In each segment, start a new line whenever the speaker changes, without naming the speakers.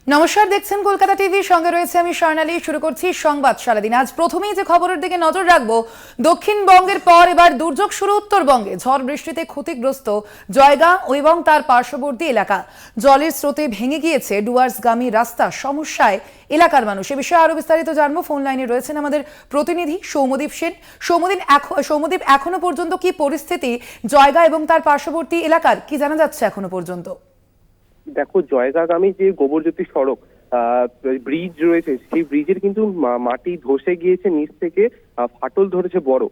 নমস্কার, দেখছেন কলকাতা টিভি, সঙ্গে রয়েছে আমি স্বর্ণালী। শুরু করছি সংবাদ সারাদিন। আজ প্রথমেই যে খবরের দিকে নজর রাখবো, দক্ষিণবঙ্গের পর এবার দুর্যোগ শুরু উত্তরবঙ্গে। ঝড় বৃষ্টিতে ক্ষতিগ্রস্ত জয়গাঁ এবং তার পার্শ্ববর্তী এলাকা। জলের স্রোতে ভেঙে গিয়েছে ডুয়ার্সগামী রাস্তা, সমস্যায় এলাকার মানুষ। এ বিষয়ে আরো বিস্তারিত জানবো। ফোন লাইনে রয়েছেন আমাদের প্রতিনিধি সৌম্যদীপ সেন। সৌম্যদীপ, এখনো পর্যন্ত কি পরিস্থিতি জয়গাঁ এবং তার পার্শ্ববর্তী এলাকার, কি জানা যাচ্ছে এখনো পর্যন্ত?
দেখো, জয়গাঁগামী যে গোবরজ্যোতি সড়ক ব্রিজ রয়েছে, সেই ব্রিজের কিন্তু মাটি ধসে গিয়েছে, নিচ থেকে ফাটল ধরেছে বড়।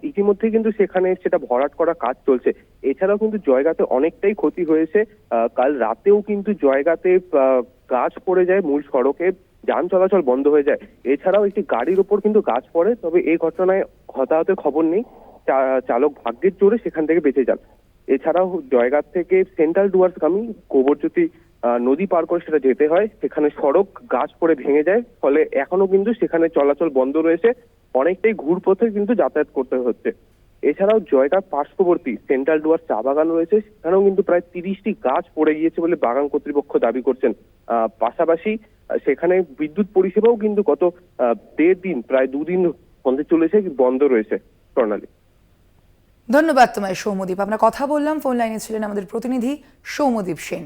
ইতিমধ্যে কিন্তু সেখানে সেটা ভরাট করা কাজ চলছে। এছাড়াও কিন্তু জয়গাঁতে অনেকটাই ক্ষতি হয়েছে। কাল রাতেও কিন্তু জয়গাঁতে গাছ পড়ে যায়, মূল সড়কে যান চলাচল বন্ধ হয়ে যায়। এছাড়াও একটি গাড়ির উপর কিন্তু গাছ পড়ে, তবে এই ঘটনায় হতাহতের খবর নেই। চালক ভাগ্যের জোরে সেখান থেকে বেঁচে যান। এছাড়াও জয়গাঁ থেকে সেন্ট্রাল ডুয়ার্সগামী গোবরজ্যোতি নদী পার করে সেটা যেতে হয়, সেখানে সড়ক গাছ পড়ে ভেঙে যায়, ফলে এখনো কিন্তু সেখানে চলাচল বন্ধ রয়েছে। অনেকটাই ঘুরপথে কিন্তু যাতায়াত করতে হচ্ছে। এছাড়াও জয়গাঁ পার্শ্ববর্তী সেন্ট্রাল ডুয়ার্স চা বাগান রয়েছে, সেখানেও কিন্তু প্রায় 30টি গাছ পড়ে গিয়েছে বলে বাগান কর্তৃপক্ষ দাবি করছেন। পাশাপাশি সেখানে বিদ্যুৎ পরিষেবাও কিন্তু গত 1.5 দিন, প্রায় 2 দিন বন্ধ চলেছে, বন্ধ রয়েছে। প্রণালী।
ধন্যবাদ তোমায় সৌম্যদীপ। আমরা কথা বললাম, ফোন লাইনে ছিলেন আমাদের প্রতিনিধি সৌম্যদীপ সেন।